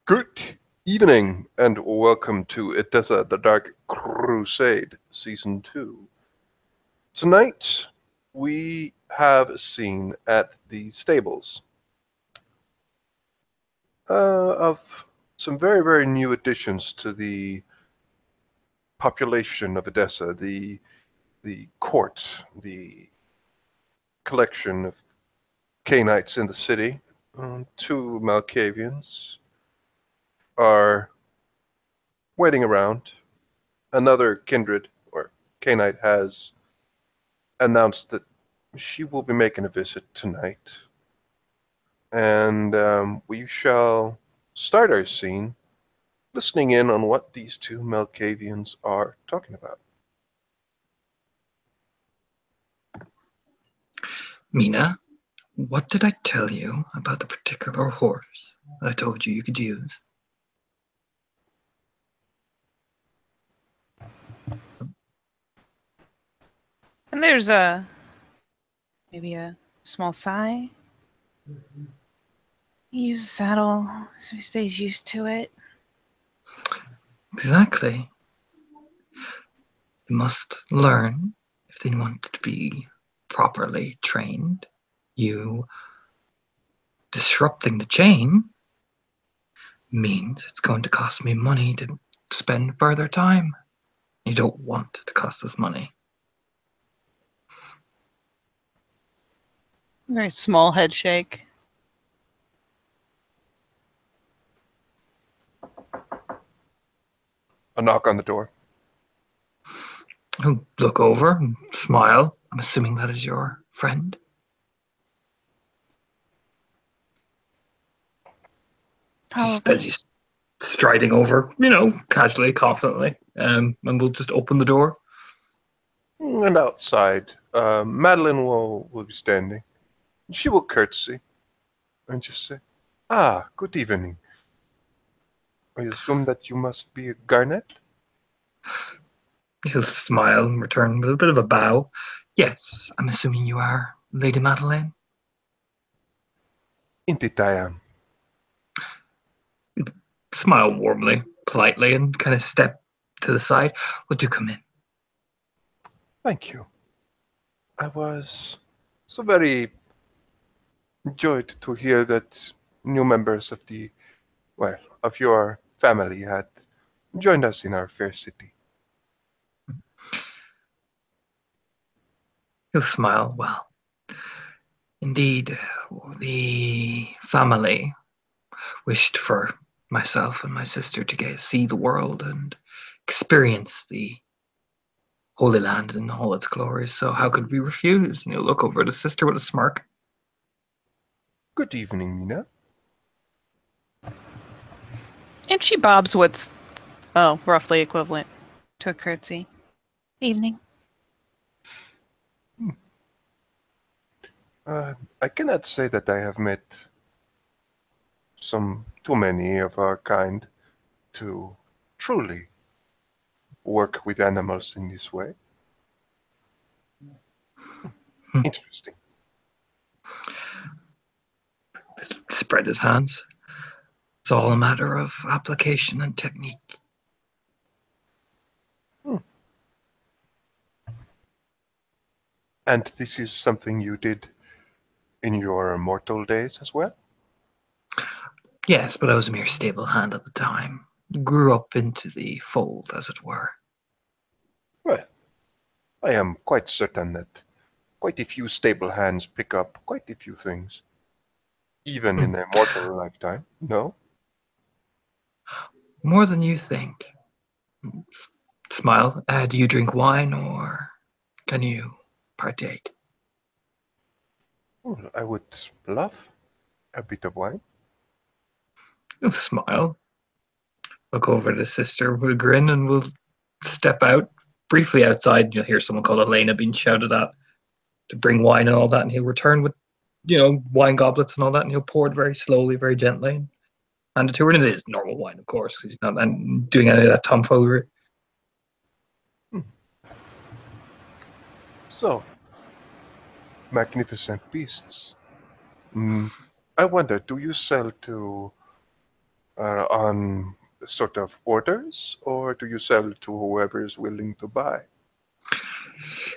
Good evening, and welcome to Edessa the Dark Crusade, Season 2. Tonight, we have a scene at the stables of some very, very new additions to the population of Edessa, the court, the collection of Canaanites in the city. Two Malkavians are waiting around. Another kindred, or Canaanite, has announced that she will be making a visit tonight. And we shall start our scene listening in on what these two Malkavians are talking about. Mina, what did I tell you about the particular horse that I told you could use? And there's maybe a small sigh. He uses a saddle, so he stays used to it. Exactly. They must learn if they want to be properly trained. You disrupting the chain means it's going to cost me money to spend further time. You don't want it to cost us money. Very small head shake. A knock on the door. I'll look over and smile. I'm assuming that is your friend. Probably. As he's striding over, casually, confidently, and we'll just open the door. And outside, Madeline will be standing. She will curtsy and just say, "Ah, good evening. I assume that you must be a Garnet?" He'll smile and return with a bit of a bow. Yes, I'm assuming you are Lady Madeleine. Indeed I am. Smile warmly, politely, and kind of step to the side. Would you come in? Thank you. I was so very enjoyed to hear that new members of of your family had joined us in our fair city. He'll smile. Well, indeed, the family wished for myself and my sister to see the world and experience the Holy Land in all its glories. So how could we refuse? And he'll look over at his sister with a smirk. Good evening, Mina. And she bobs what's, roughly equivalent to a curtsy. Evening. I cannot say that I have met too many of our kind to truly work with animals in this way. Interesting. Spread his hands. It's all a matter of application and technique. And this is something you did in your mortal days as well? Yes, but I was a mere stable hand at the time. Grew up into the fold, as it were. Well, I am quite certain that quite a few stable hands pick up quite a few things, even in their mortal lifetime, no? More than you think. Smile. Do you drink wine or can you partake? Well, I would love a bit of wine. He'll smile. Look over at his sister with a grin and we'll step out. Briefly outside, you'll hear someone called Elena being shouted at to bring wine and all that, and he'll return with, wine goblets and all that, and he'll pour it very slowly, very gently, and hand it to her. And it is normal wine, of course, because he's not doing any of that tomfoolery. So, magnificent beasts. I wonder, do you sell to on sort of orders, or do you sell to whoever is willing to buy?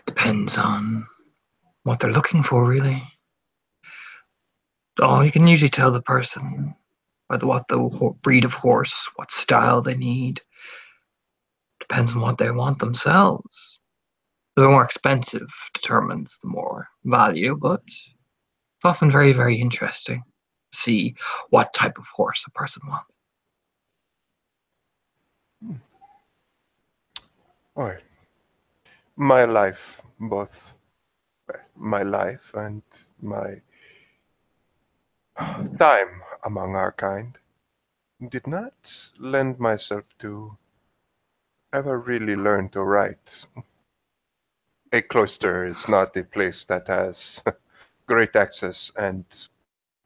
Depends on what they're looking for, really. Oh, you can usually tell the person by what the breed of horse, what style they need. Depends on what they want themselves. The more expensive determines the more value, but it's often very, very interesting to see what type of horse a person wants. All right. My life, both my life and my time among our kind, did not lend myself to ever really learn to write. A cloister is not a place that has great access and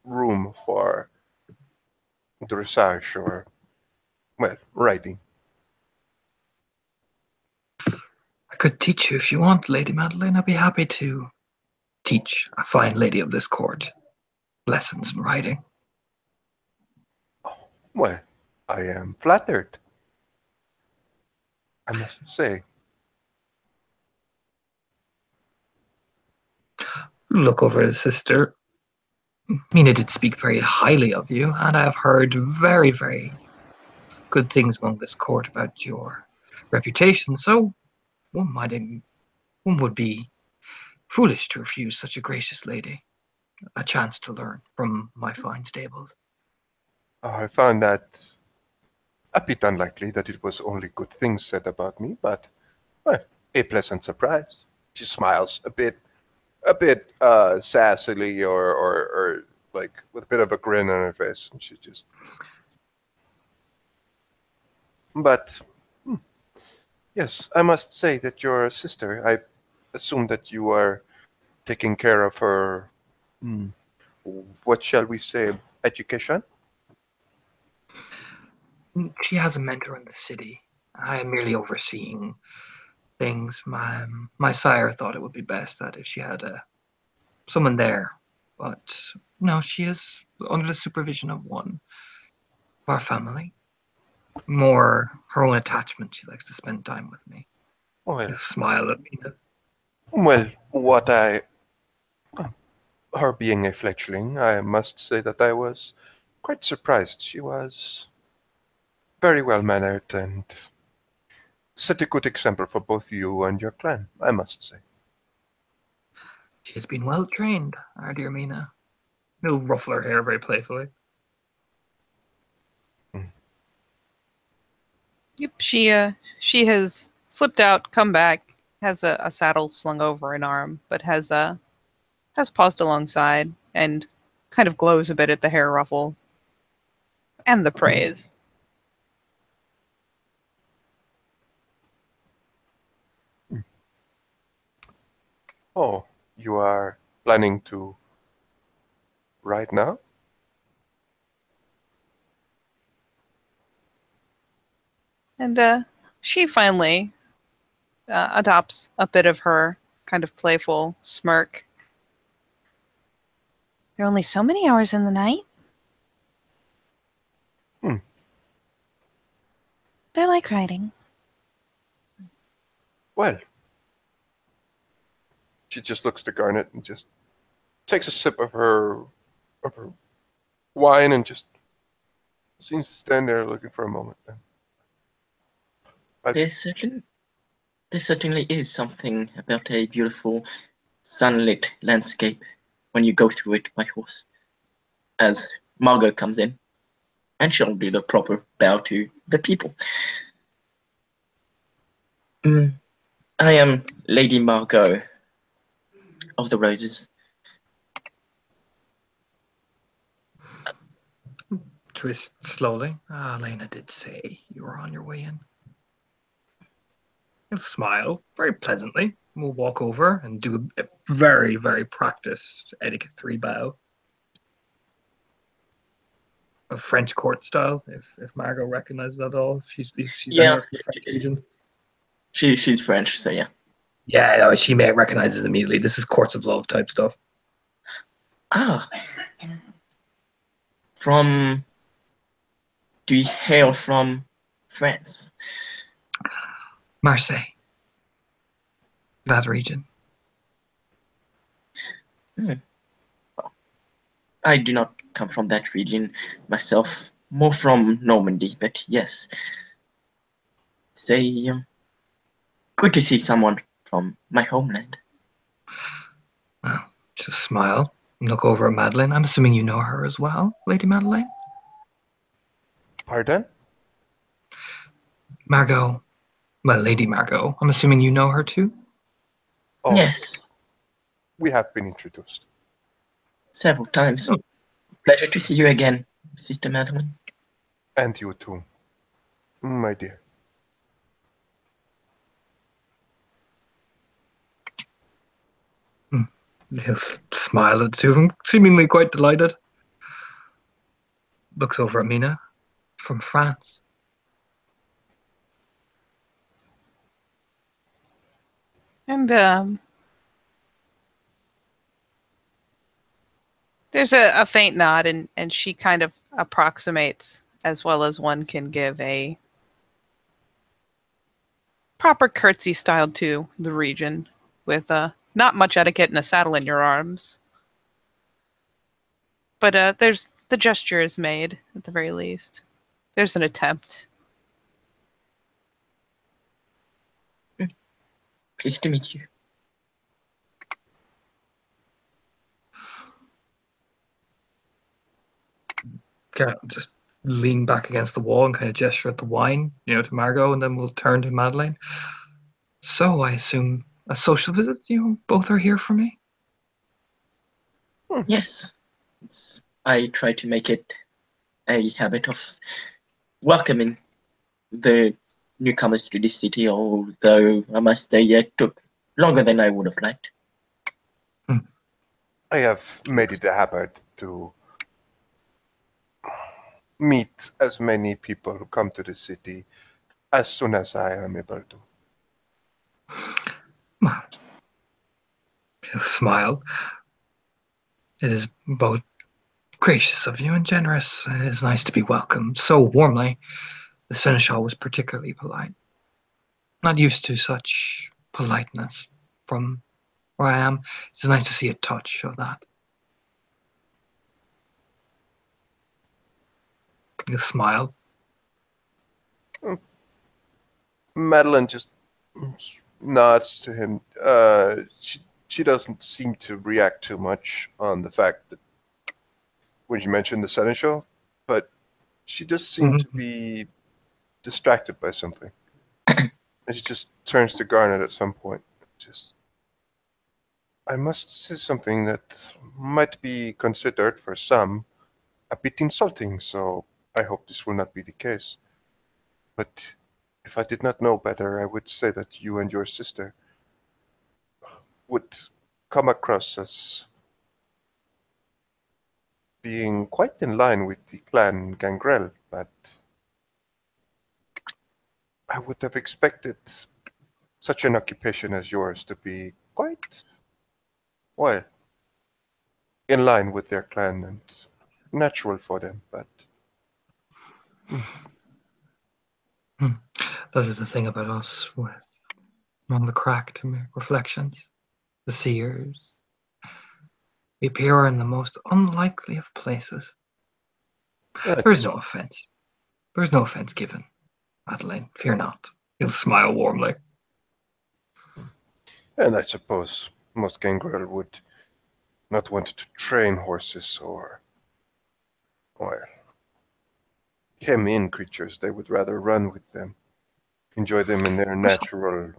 room for dressage or, well, writing. I could teach you if you want, Lady Madeline. I'd be happy to teach a fine lady of this court lessons in writing. Well, I am flattered, I must say. Look over at his sister. Mina did speak very highly of you, and I have heard very, very good things among this court about your reputation, so one would be foolish to refuse such a gracious lady a chance to learn from my fine stables. I found that a bit unlikely that it was only good things said about me, but, well, a pleasant surprise. She smiles a bit sassily or like with a bit of a grin on her face. And she just. But yes, I must say that your sister. I assume that you are taking care of her. Hmm, what shall we say? Education. She has a mentor in the city. I am merely overseeing things. My sire thought it would be best that if she had someone there, but no, she is under the supervision of one of our family. More her own attachment. She likes to spend time with me. Well, You smile at me. well, what I her being a fledgling, I must say that I was quite surprised. She was very well mannered and set a good example for both you and your clan, I must say. She has been well trained, our dear Mina. He'll ruffle her hair very playfully. Yep, she has slipped out, come back, has a saddle slung over an arm, but has paused alongside and kind of glows a bit at the hair ruffle and the praise. Oh, you are planning to ride now? And she finally adopts a bit of her kind of playful smirk. There are only so many hours in the night. Hmm. I like riding. Well, she just looks to Garnet and just takes a sip of her wine and just seems to stand there looking for a moment. There certainly is something about a beautiful sunlit landscape when you go through it by horse. As Margot comes in, and she'll do the proper bow to the people. I am Lady Margot of the Roses. Twist slowly. Ah, Lena did say you were on your way in. He'll smile very pleasantly. We'll walk over and do a very, very practiced etiquette 3 bow. A French court style, if Margot recognizes that at all. If she's Yeah, a French agent. she's French, so yeah. Yeah, no, she may recognize it immediately. This is courts of love type stuff. Ah, from Do you hail from France? Marseille. That region. I do not come from that region myself, more from Normandy, but yes. Say, good to see someone from my homeland. Well, just smile and look over at Madeline. I'm assuming you know her as well, Lady Madeline? Pardon? Margot. Well, Lady Margot. I'm assuming you know her too? Oh, Yes, we have been introduced. several times. Oh. Pleasure to see you again, Sister Madeline. And you too, my dear. He'll smile at the two of them, seemingly quite delighted. Looks over at Mina. From France. And there's a faint nod, and she kind of approximates as well as one can give a proper curtsy style to the region, with not much etiquette and a saddle in your arms. But there's the gesture is made at the very least. There's an attempt. Pleased to meet you. Just lean back against the wall and kind of gesture at the wine, to Margot, and then we'll turn to Madeline. So I assume a social visit? You both are here for me? Yes. I try to make it a habit of welcoming the newcomers to this city, although I must say it took longer than I would have liked. I have made it a habit to meet as many people who come to the city as soon as I am able to. Well, he'll smile. It is both gracious of you and generous. It is nice to be welcomed so warmly. The Seneschal was particularly polite. Not used to such politeness from where I am. It's nice to see a touch of that. He'll smile. Madeline just nods to him. She doesn't seem to react too much on the fact that when you mentioned the Seneschal, but she just seemed to be distracted by something. And she just turns to Garnet at some point. I must say something that might be considered for some a bit insulting, so I hope this will not be the case. But if I did not know better, I would say that you and your sister would come across as being quite in line with the clan Gangrel, but I would have expected such an occupation as yours to be quite, well, in line with their clan and natural for them, but... That is the thing about us with among the cracked reflections, the seers. We appear in the most unlikely of places. There is no offense. There is no offense given, Madeline. Fear not. He'll smile warmly. And I suppose most Gangrel would not want to train horses or hem in creatures. They would rather run with them, enjoy them in their natural...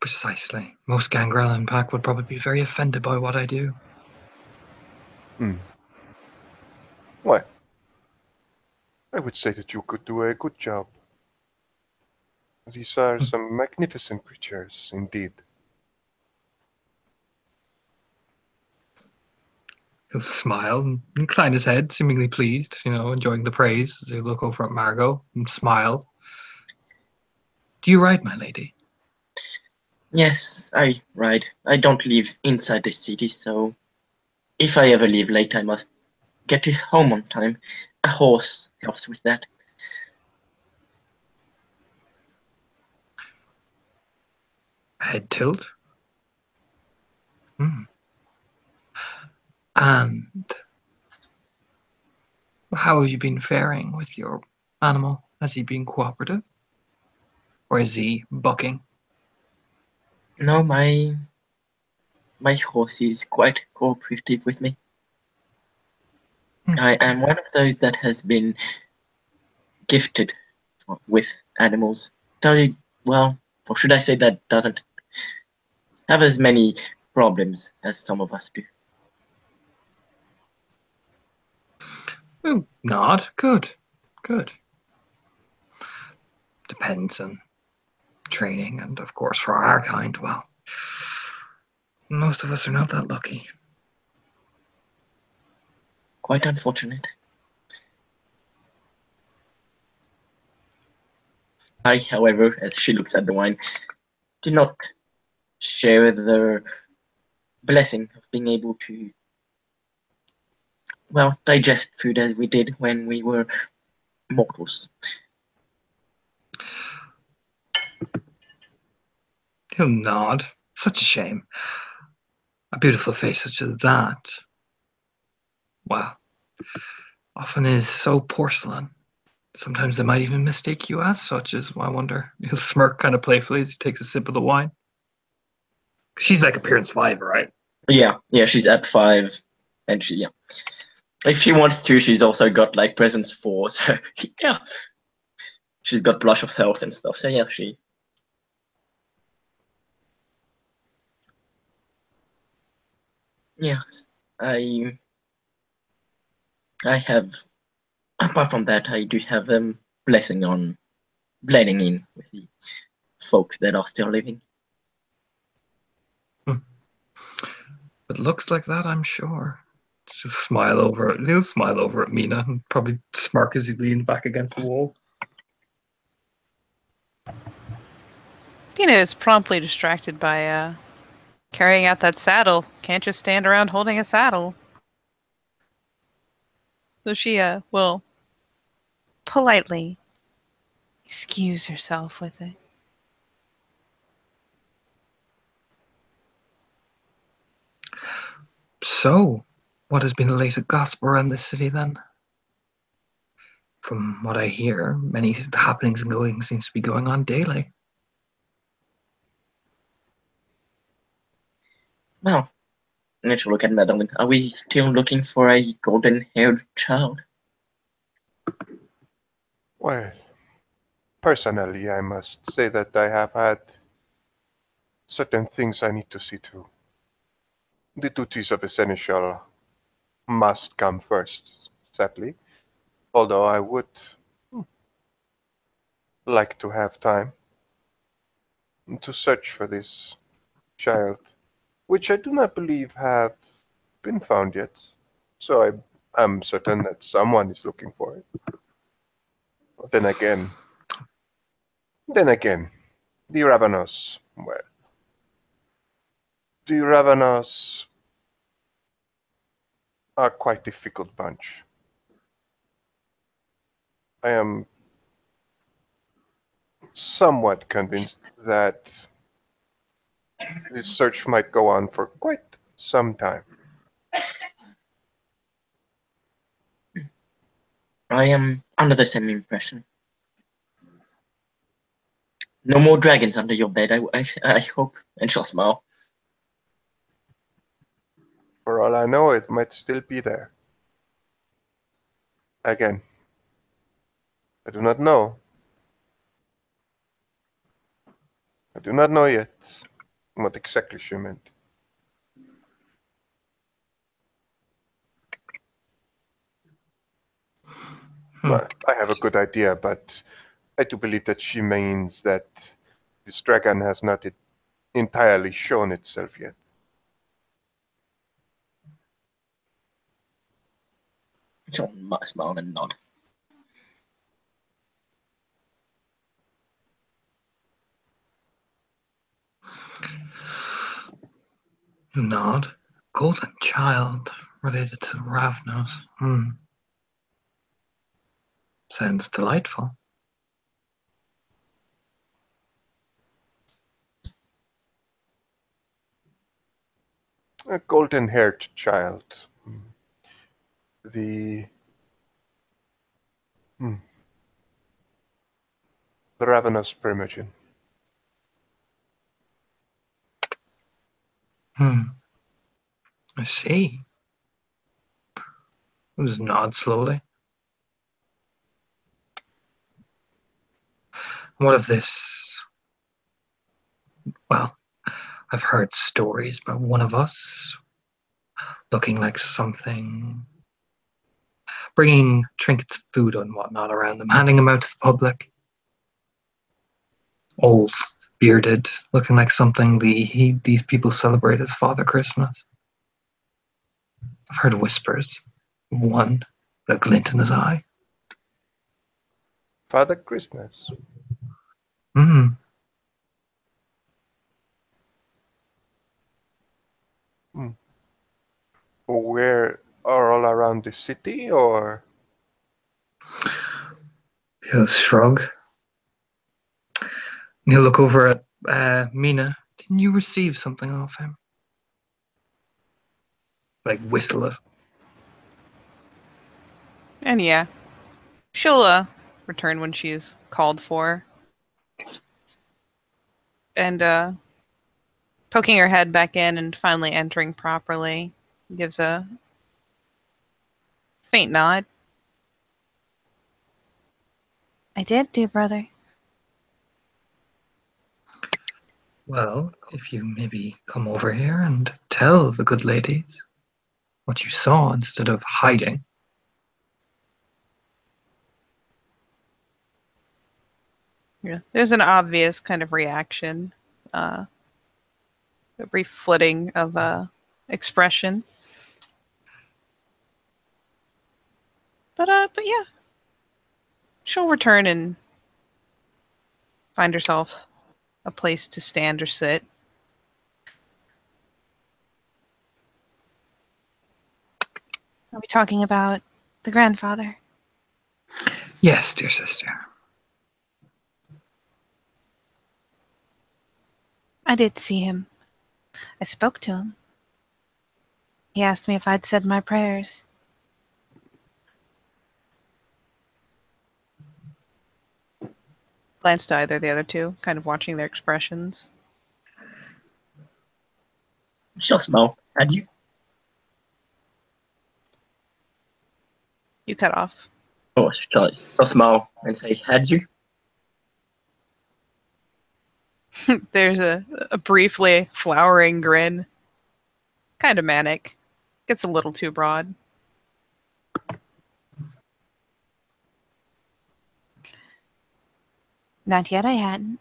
Precisely. Most Gangrel in pack would probably be very offended by what I do. Why? I would say that you could do a good job. These are some magnificent creatures, indeed. He'll smile and incline his head, seemingly pleased, enjoying the praise as he look over at Margot and smile. Do you ride, my lady? Yes, I ride. I don't live inside the city, so if I ever leave late, I must get to home on time. A horse helps with that. Head tilt. And how have you been faring with your animal? Has he been cooperative? Or is he bucking? No, my horse is quite cooperative with me. I am one of those that has been gifted with animals. Well, or should I say that doesn't have as many problems as some of us do. Nod. Good. Good. Depends on training, and of course, for our kind, well, most of us are not that lucky. Quite unfortunate. I, however, as she looks at the wine, do not share the blessing of being able to, well, digest food as we did when we were mortals. He'll nod. Such a shame. A beautiful face such as that, well, often is so porcelain. Sometimes they might even mistake you as such, as I wonder. He'll smirk kind of playfully as he takes a sip of the wine. She's like appearance 5, right? Yeah, she's at 5, and she, if she wants to, she's also got like presence 4, so yeah. She's got blush of health and stuff, so yeah, she... Yeah, I have, apart from that, I do have blessing on blending in with the folk that are still living. It looks like that, I'm sure. He'll smile over at Mina and probably smirk as he leans back against the wall. Mina is promptly distracted by carrying out that saddle. Can't just stand around holding a saddle. So she will politely excuse herself with it. So, what has been the latest gossip around this city then? From what I hear, many happenings and goings seems to be going on daily. Well, let's look at Madeline. Are we still looking for a golden-haired child? Well, personally, I must say that I have had certain things I need to see to. The duties of a seneschal must come first, sadly. Although I would like to have time to search for this child, which I do not believe have been found yet. So I am certain that someone is looking for it. Then again, the Ravenos, well, the Ravenos are quite a difficult bunch. I am somewhat convinced that this search might go on for quite some time. I am under the same impression. No more dragons under your bed, I hope. And she'll smile. For all I know, it might still be there. Again, I do not know. I do not know yet what exactly she meant. Well, I have a good idea, but I do believe that she means that this dragon has not entirely shown itself yet. She'll smile and nod. Nod. Golden child. related to Ravnos. Sounds delightful. A golden-haired child. The the ravenous primogen. I see. Just nod slowly. What of this? Well, I've heard stories about one of us looking like something, bringing trinkets, food, and whatnot around them, handing them out to the public. Old, bearded, looking like something these people celebrate as Father Christmas. I've heard whispers of one, with a glint in his eye. Father Christmas. Where are all around the city, or? He'll shrug. And he'll look over at Mina. Didn't you receive something off him? Like whistle it. And yeah, she'll return when she's called for. And poking her head back in and finally entering properly, gives a faint nod. I did, dear brother. Well, if you maybe come over here and tell the good ladies what you saw instead of hiding. Yeah, there's an obvious kind of reaction, a brief flitting of expression. But yeah, she'll return and find herself a place to stand or sit. Are we talking about the grandfather? Yes, dear sister. I did see him. I spoke to him. He asked me if I'd said my prayers. Glanced to either of the other two, kind of watching their expressions. She'll smile. Had you? You cut off. Oh, she'll smile and say, had you? There's a briefly flowering grin. Kind of manic. Gets a little too broad. Not yet, I hadn't.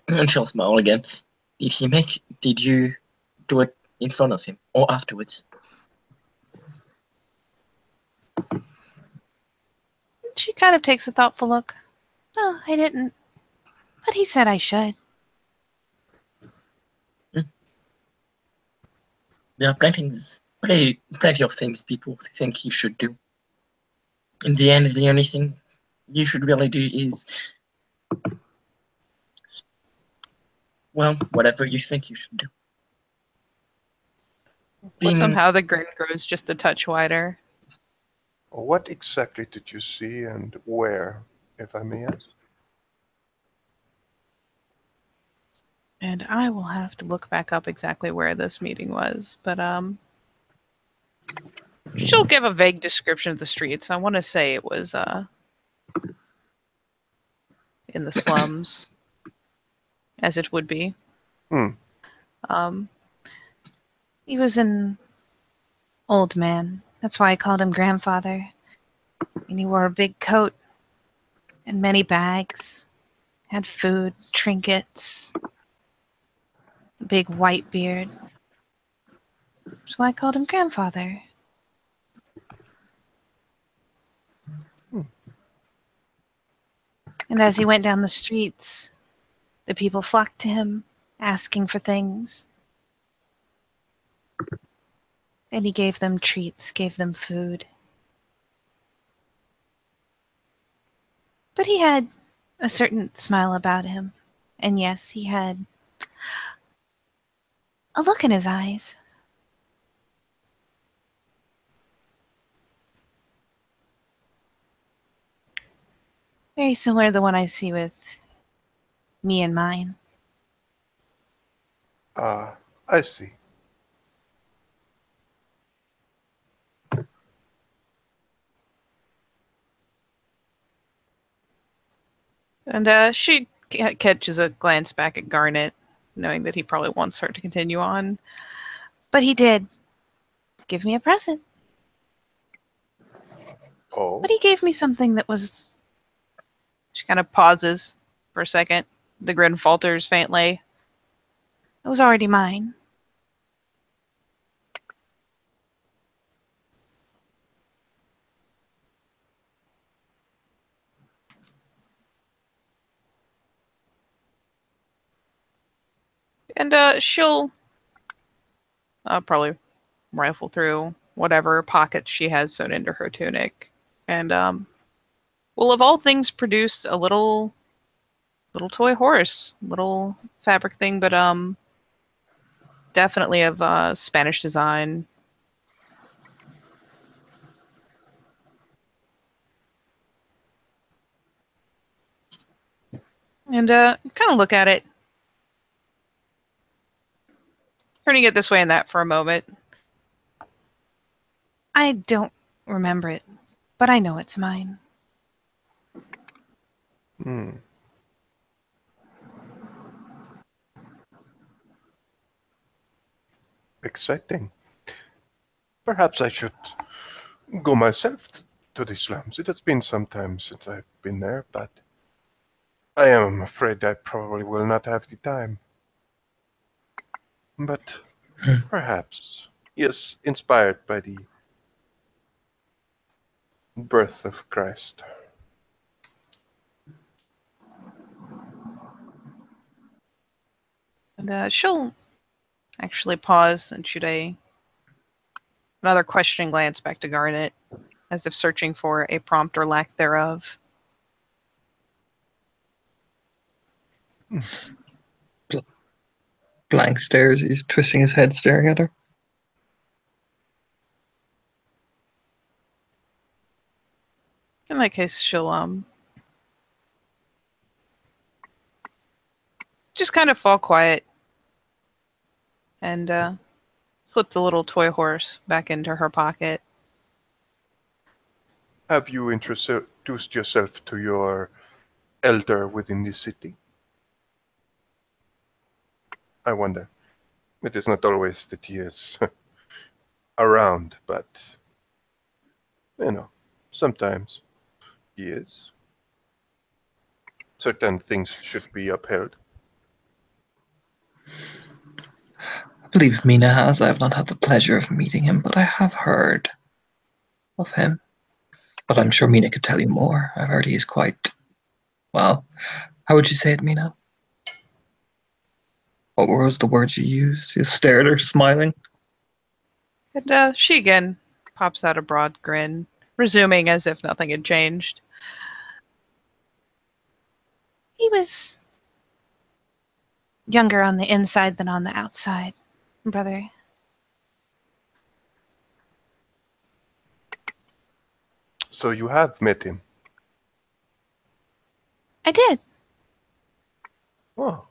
And she'll smile again. Did you do it in front of him or afterwards? She kind of takes a thoughtful look. No, I didn't. But he said I should. There are plenty of things people think you should do. In the end, the only thing you should really do is, well, whatever you think you should do. Well, somehow the grin grows just a touch wider. What exactly did you see and where, if I may ask? And I will have to look back up exactly where this meeting was, but she'll give a vague description of the streets. I want to say it was in the slums, as it would be. He was an old man. That's why I called him grandfather. And he wore a big coat and many bags. Had food, trinkets, a big white beard. That's why I called him grandfather. And as he went down the streets, The people flocked to him, asking for things. And he gave them treats, gave them food. But he had a certain smile about him. And yes, he had a look in his eyes. Very similar to the one I see with me and mine. I see. And she catches a glance back at Garnet, knowing that he probably wants her to continue on. But he did give me a present. Oh, But he gave me something that was... She kind of pauses for a second. The grin falters faintly. It was already mine. And she'll probably rifle through whatever pockets she has sewn into her tunic. And will of all things produce a little toy horse, little fabric thing, but definitely of Spanish design. And kind of look at it, turning it this way and that for a moment. I don't remember it, but I know it's mine. hmm. Exciting. Perhaps I should go myself to the slums. It has been some time since I've been there, but I am afraid I probably will not have the time. But perhaps, yes, inspired by the birth of Christ. And she'll actually pause and shoot another questioning glance back to Garnet, as if searching for a prompt or lack thereof. Blank stares. He's twisting his head, staring at her. In that case, she'll just kind of fall quiet and slip the little toy horse back into her pocket. Have you introduced yourself to your elder within the city? I wonder. It is not always that he is around, but, sometimes he is. Certain things should be upheld. I believe Mina has. I have not had the pleasure of meeting him, but I have heard of him. But I'm sure Mina could tell you more. I've heard he's quite... Well, how would you say it, Mina? What were the words you used? You stared at her, smiling. And she again pops out a broad grin, resuming as if nothing had changed. He was younger on the inside than on the outside, brother. So you have met him? I did. Oh,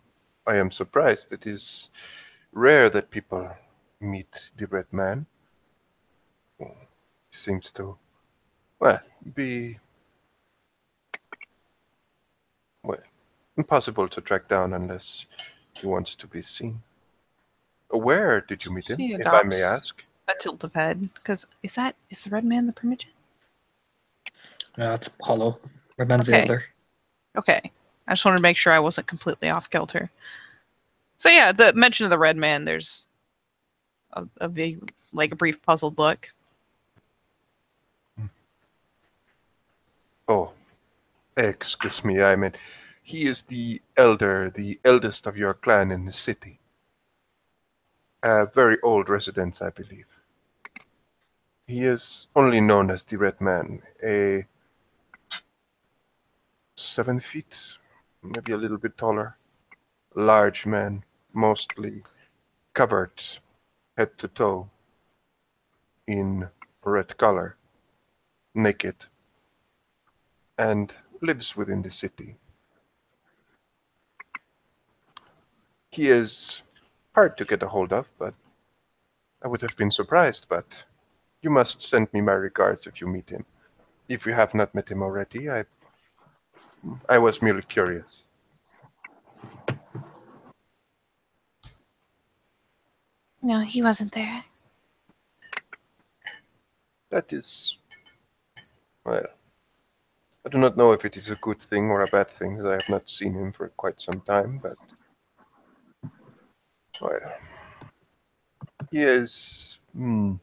I am surprised. It is rare that people meet the Red Man. He seems to, be, impossible to track down unless he wants to be seen. Where did you meet him, She if I may adopts ask? a tilt of head, because is the Red Man the primogen? Yeah, it's Apollo. Redman's the Okay. elder. Okay. I just wanted to make sure I wasn't completely off kilter. So yeah, the mention of the Red Man, there's a brief puzzled look. Oh, excuse me, I meant He is the elder, the eldest of your clan in the city. A very old resident, I believe. He is only known as the Red Man, a 7 feet, maybe a little bit taller, large man, mostly covered head to toe in red color, naked, and lives within the city. He is hard to get a hold of, but I would have been surprised, but you must send me my regards if you meet him. If you have not met him already, I was merely curious. No, he wasn't there. That is, well, I do not know if it is a good thing or a bad thing, as I have not seen him for quite some time, but, well, he is, you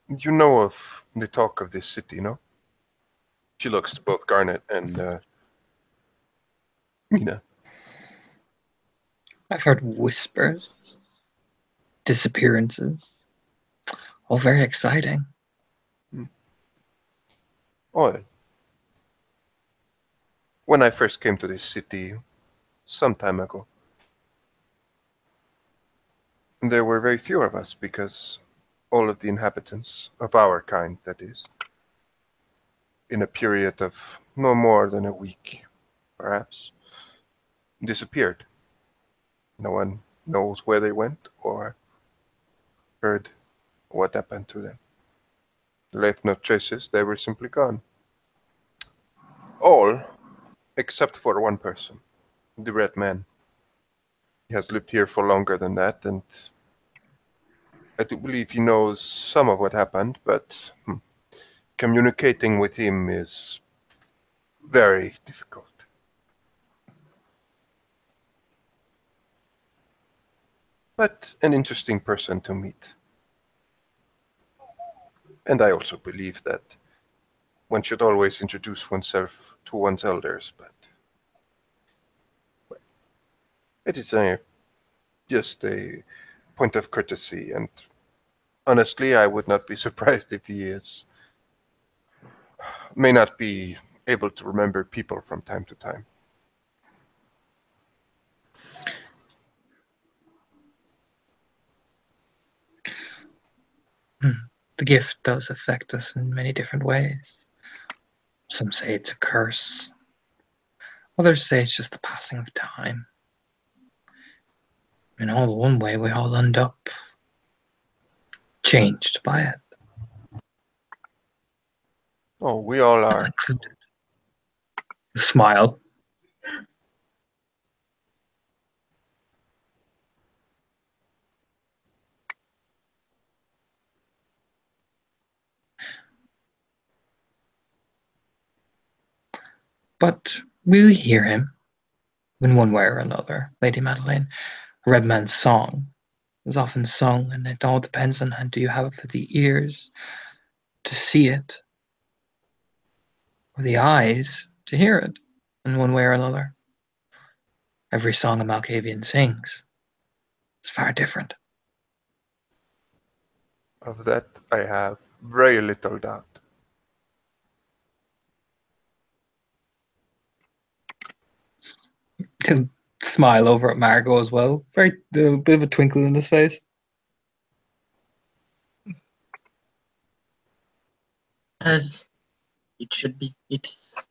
know of the talk of this city, no? She looks to both Garnet and Mina. I've heard whispers, disappearances, all very exciting. Well, when I first came to this city, some time ago, there were very few of us because all of the inhabitants, of our kind that is, in a period of no more than a week, perhaps, disappeared. No one knows where they went or heard what happened to them. They left no traces, they were simply gone. All except for one person, the Red Man. He has lived here for longer than that, and I do believe he knows some of what happened, but communicating with him is very difficult. But an interesting person to meet. And I also believe that one should always introduce oneself to one's elders, but well, it is just a point of courtesy, and honestly, I would not be surprised if he may not be able to remember people from time to time. The gift does affect us in many different ways. Some say it's a curse. Others say it's just the passing of time. In all one way, we all end up changed by it. Oh, we all are. Included. A smile. But we hear him in one way or another, Lady Madeleine. A red man's song is often sung, and it all depends on how do you have the ears to see it, or the eyes to hear it, in one way or another. Every song a Malkavian sings is far different. Of that, I have very little doubt. He'll smile over at Margot as well. Very a bit of a twinkle in his face. As it should be. It's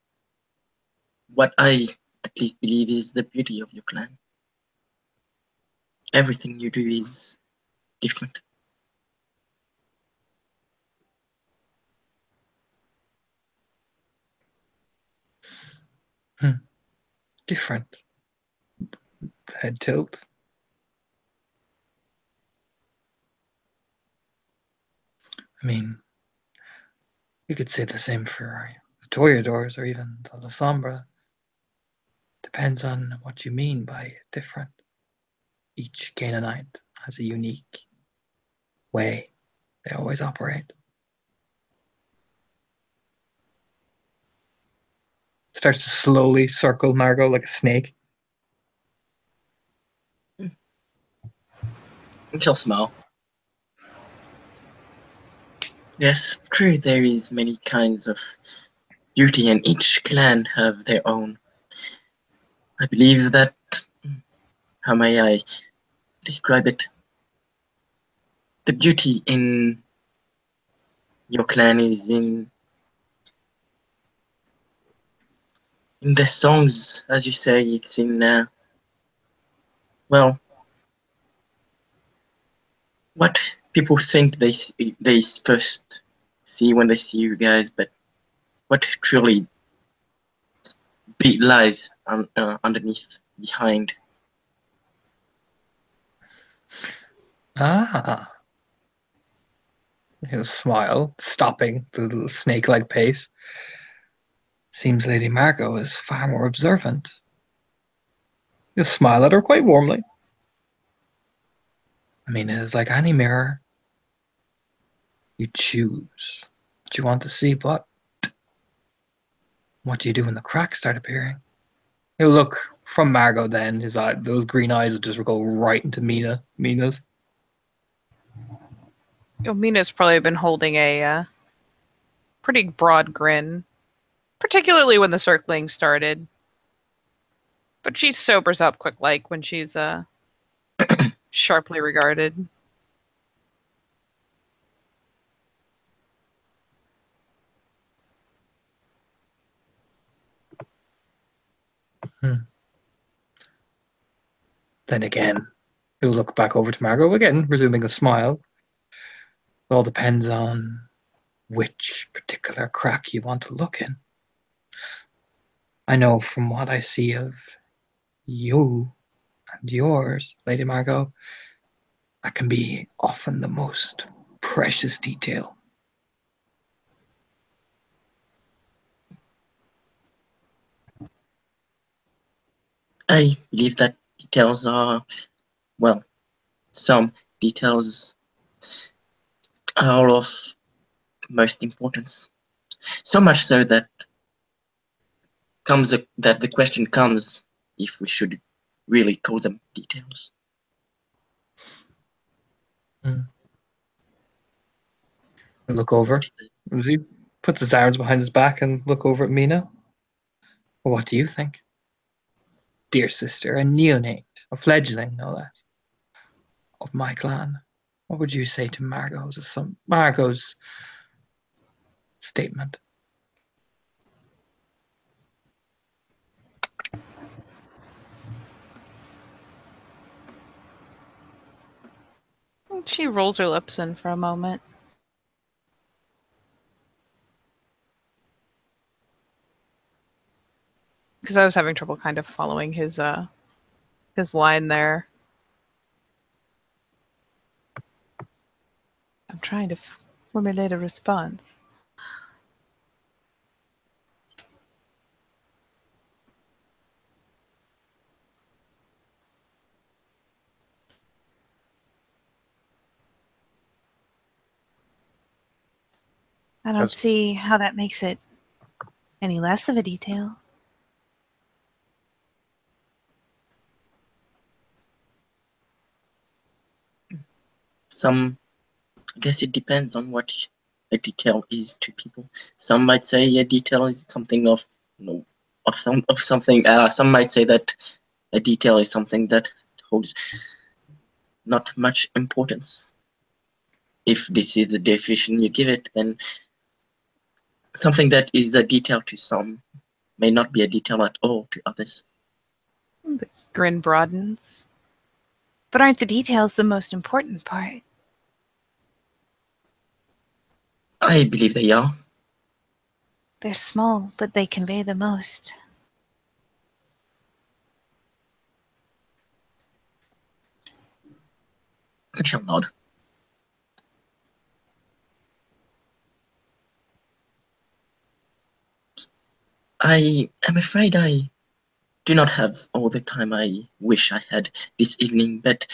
what I at least believe is the beauty of your clan. Everything you do is different. Different. Head tilt. I mean, you could say the same for the Toreadors or even the La Sombra. Depends on what you mean by different. Each Canaanite has a unique way they always operate. starts to slowly circle Margot like a snake. She'll smile. Yes, true, there is many kinds of beauty, and each clan have their own. I believe that, how may I describe it? The beauty in your clan is in the songs, as you say. It's in well, what people think they first see when they see you guys, but what truly lies underneath, behind. Ah. He'll smile, stopping the little snake-like pace. Seems Lady Margot is far more observant. He'll smile at her quite warmly. I mean, it is like any mirror. You choose what you want to see, but what do you do when the cracks start appearing? He'll look from Margot then, those green eyes will just go right into Mina's. Mina's probably been holding a pretty broad grin, particularly when the circling started. But she sobers up quick like when she's sharply regarded. Then again, he'll look back over to Margot again, resuming a smile. It all depends on which particular crack you want to look in. I know from what I see of you and yours, Lady Margot, that can be often the most precious detail. I believe that details are, well, some details are of most importance. So much so that that the question comes if we should really call them details. Look over. As he puts his arms behind his back and look over at Mina. Well, what do you think? Dear sister, a neonate, a fledgling, no less, of my clan. What would you say to Margot's statement? She rolls her lips in for a moment. Because I was having trouble kind of following his line there. I'm trying to formulate a response. I don't see how that makes it any less of a detail. I guess it depends on what a detail is to people. Some might say a detail is something of something. Some might say that a detail is something that holds not much importance. If this is the definition you give it, then something that is a detail to some may not be a detail at all to others. The grin broadens. But aren't the details the most important part? I believe they are. They're small, but they convey the most. I shall nod. I am afraid I do not have all the time I wish I had this evening, but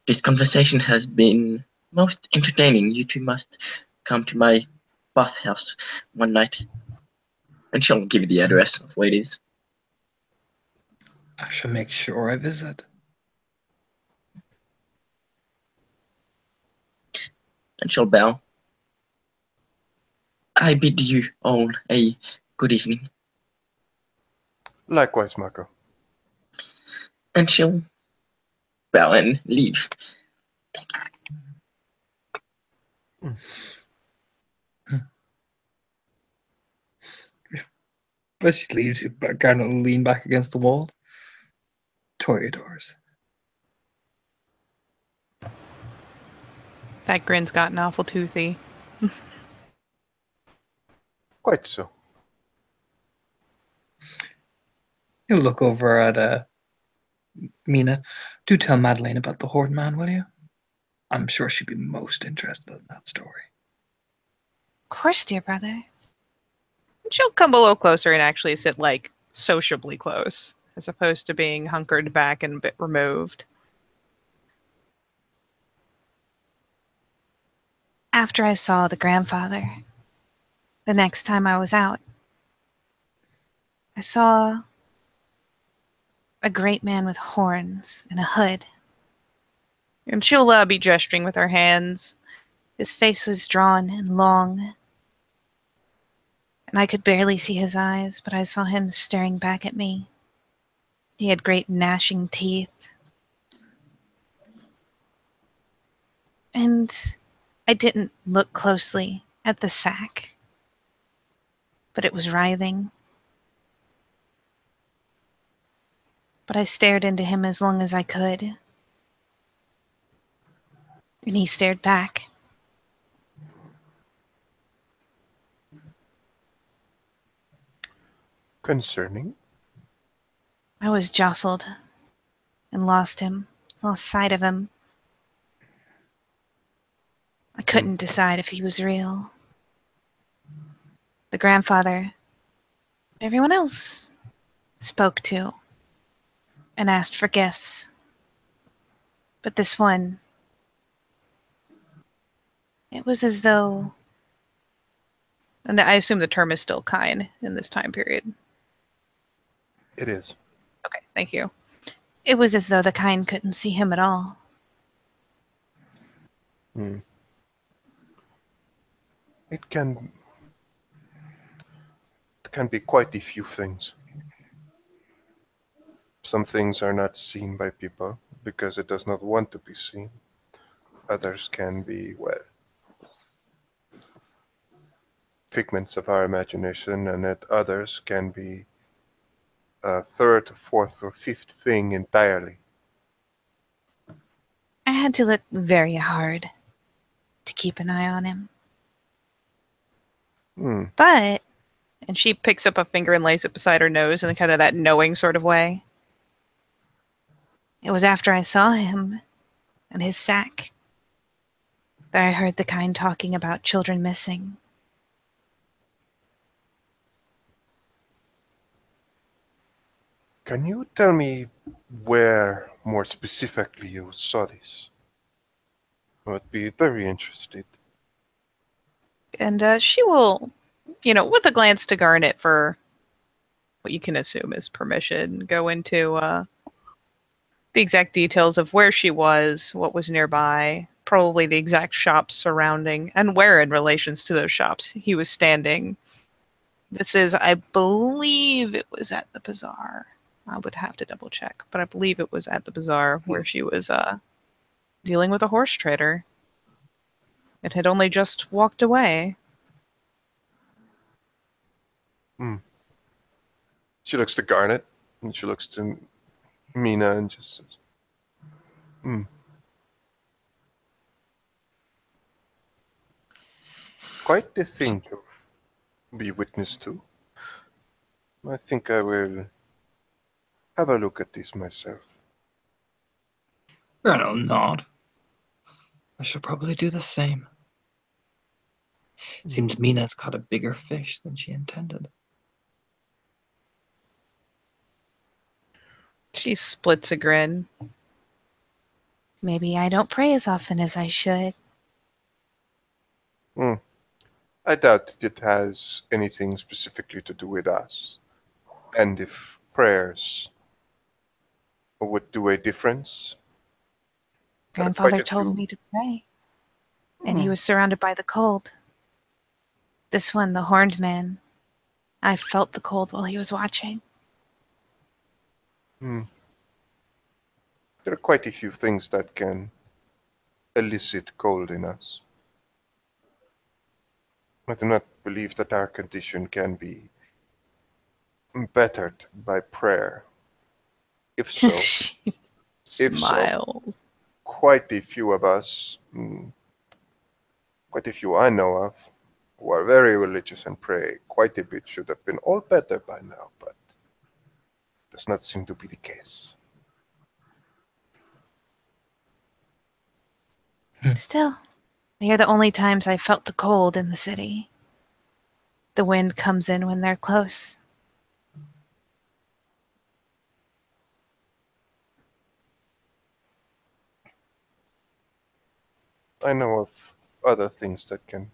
this conversation has been most entertaining. You two must come to my bathhouse one night. And she'll give you the address of where it is. I shall make sure I visit. And she'll bow. I bid you all a good evening. Likewise, Marco. And she'll bow and leave. As she leaves, you kind of lean back against the wall. Toreadors. That grin's gotten awful toothy. Quite so. You look over at Mina. Do tell Madeleine about the Horde Man, will you? I'm sure she'd be most interested in that story. Of course, dear brother. She'll come a little closer and actually sit, like, sociably close, as opposed to being hunkered back and a bit removed. After I saw the grandfather, the next time I was out, I saw a great man with horns and a hood. And she'll be gesturing with her hands. His face was drawn and long, and I could barely see his eyes, but I saw him staring back at me. He had great gnashing teeth. And I didn't look closely at the sack, but it was writhing. But I stared into him as long as I could. And he stared back. Concerning? I was jostled and lost sight of him. I couldn't decide if he was real. The grandfather, everyone else, spoke to and asked for gifts. But this one, it was as though, and I assume the term is still kind in this time period. It is. Okay, thank you. It was as though the kind couldn't see him at all. It can be quite a few things. Some things are not seen by people because it does not want to be seen. Others can be, well, figments of our imagination, and that others can be a third, fourth, or fifth thing entirely. I had to look very hard to keep an eye on him. But, and she picks up a finger and lays it beside her nose in kind of that knowing sort of way. It was after I saw him and his sack that I heard the kind talking about children missing. Can you tell me where more specifically you saw this? I would be very interested. And she will, with a glance to Garnet for what you can assume is permission, go into the exact details of where she was, what was nearby, probably the exact shops surrounding, and where in relations to those shops he was standing. This is, I believe it was at the bazaar. I would have to double check, but I believe it was at the bazaar where she was dealing with a horse trader. It had only just walked away. She looks to Garnet, and she looks to Mina, and just says, Quite the thing to be witness to. I think I will have a look at this myself. I'll nod. I should probably do the same. Seems Mina's caught a bigger fish than she intended. She splits a grin. Maybe I don't pray as often as I should. I doubt it has anything specifically to do with us. And if prayers would do a difference, there are quite Grandfather a told few. me to pray, and he was surrounded by the cold. This one, the horned man, I felt the cold while he was watching. Hmm. There are quite a few things that can elicit cold in us. I do not believe that our condition can be bettered by prayer. If so, She if so, smiles. quite a few of us, quite a few I know of, who are very religious and pray quite a bit, should have been all better by now, but does not seem to be the case. Still, they are the only times I felt the cold in the city. The wind comes in when they're close. I know of other things that can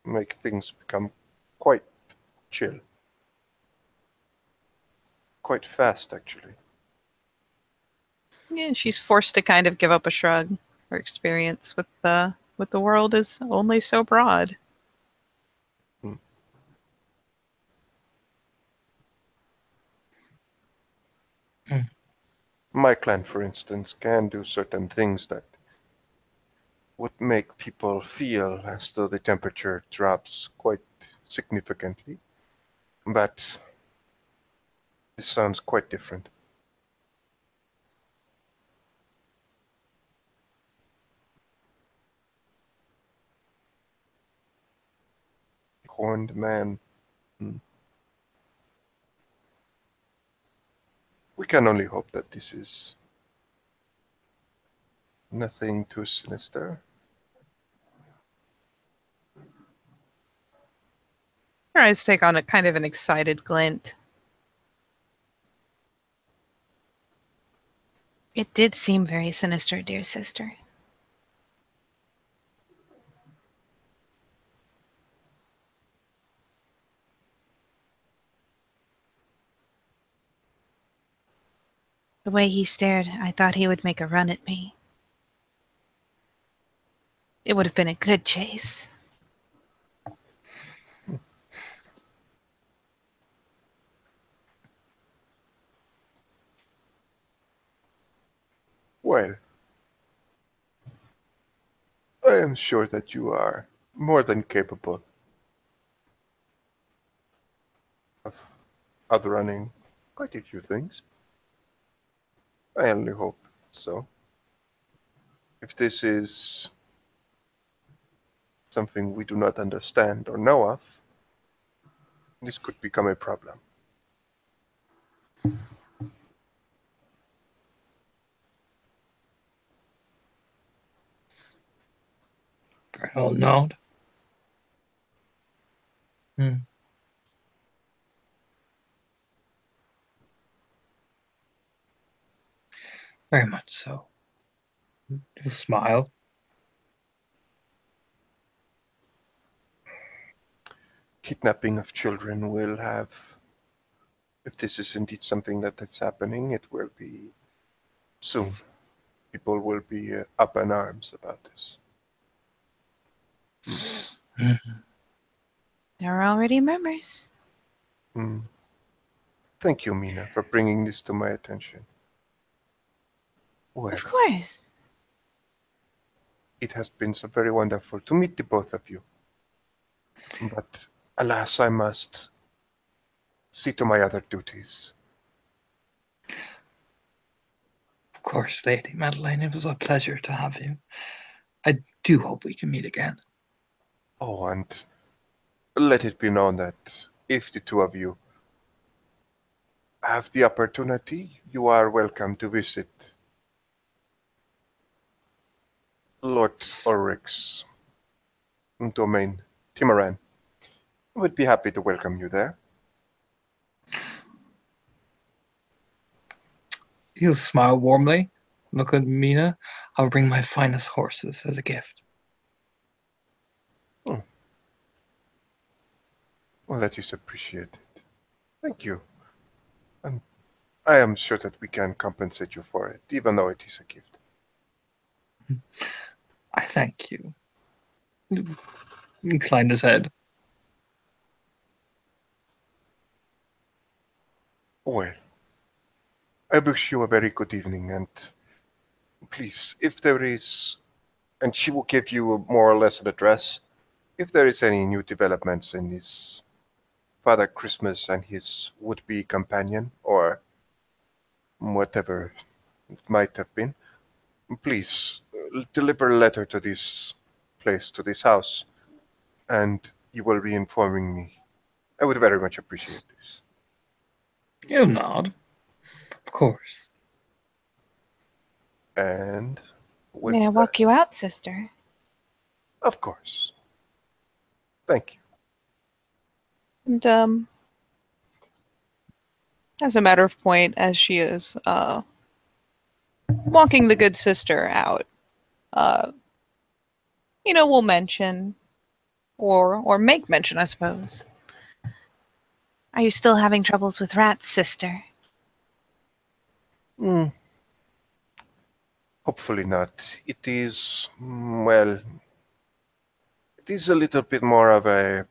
make things become quite chill. Quite fast, actually. Yeah, she's forced to kind of give up a shrug. Her experience with the world is only so broad. My clan, for instance, can do certain things that would make people feel as though the temperature drops quite significantly. But this sounds quite different. Horned man. We can only hope that this is nothing too sinister. Her eyes take on a kind of an excited glint. It did seem very sinister, dear sister. The way he stared, I thought he would make a run at me. It would have been a good chase. Well, I am sure that you are more than capable of outrunning quite a few things. I only hope so. If this is something we do not understand or know of, this could become a problem. Colonel nod. Very much so. He'll smile. Kidnapping of children will have, if this is indeed something that is happening, it will be soon. People will be up in arms about this. There are already murmurs. Mm. Thank you, Mina, for bringing this to my attention. Well, Of course. it has been so very wonderful to meet the both of you. But alas, I must see to my other duties. Of course, Lady Madeline, it was a pleasure to have you. I do hope we can meet again. Oh, and let it be known that if the two of you have the opportunity, you are welcome to visit Lord Ulrich's domain, Timaran. I would be happy to welcome you there. He'll smile warmly, look at Mina. I'll bring my finest horses as a gift. Well, that is appreciated. Thank you. And I am sure that we can compensate you for it, even though it is a gift. I thank you. He inclined his head. Well, I wish you a very good evening, and please, if there is, and she will give you more or less an address, if there is any new developments in this Father Christmas and his would-be companion, or whatever it might have been, please deliver a letter to this place, to this house, and you will be informing me. I would very much appreciate this. You nod. Of course. And with May I that, walk you out, sister? of course. Thank you. And as a matter of point, as she is walking the good sister out, uh, we'll mention or make mention, I suppose. Are you still having troubles with rats, sister? Hmm. Hopefully not. It is, well, it is a little bit more of a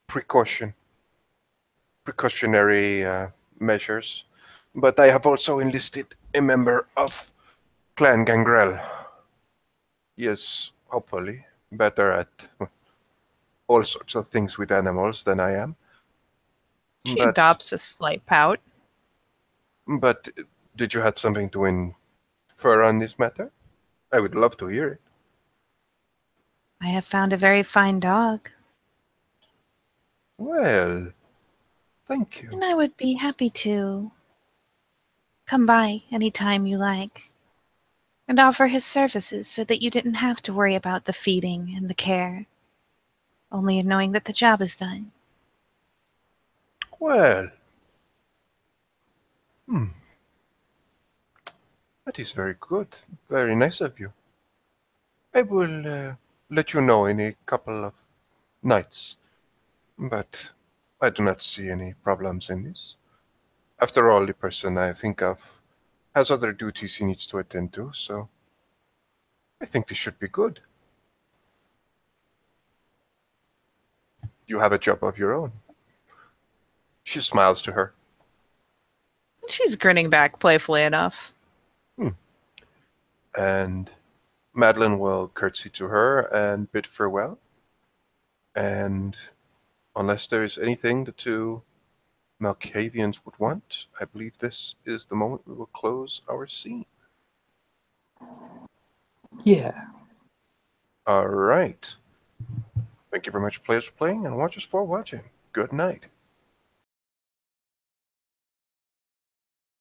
precautionary measures. But I have also enlisted a member of Clan Gangrel. He is, hopefully, better at all sorts of things with animals than I am. She But, adopts a slight pout. but did you have something to infer on this matter? I would love to hear it. I have found a very fine dog, Well, thank you. and I would be happy to come by any time you like and offer his services so that you didn't have to worry about the feeding and the care, only in knowing that the job is done. Well, that is very good. Very nice of you. I will let you know in a couple of nights. But I do not see any problems in this. After all, the person I think of has other duties he needs to attend to, so I think this should be good. You have a job of your own. She smiles to her. She's grinning back playfully enough. And Madeline will curtsy to her and bid farewell. And unless there is anything the two Malkavians would want, I believe this is the moment we will close our scene. Yeah. All right. Thank you very much, players, for playing, and watchers for watching. Good night.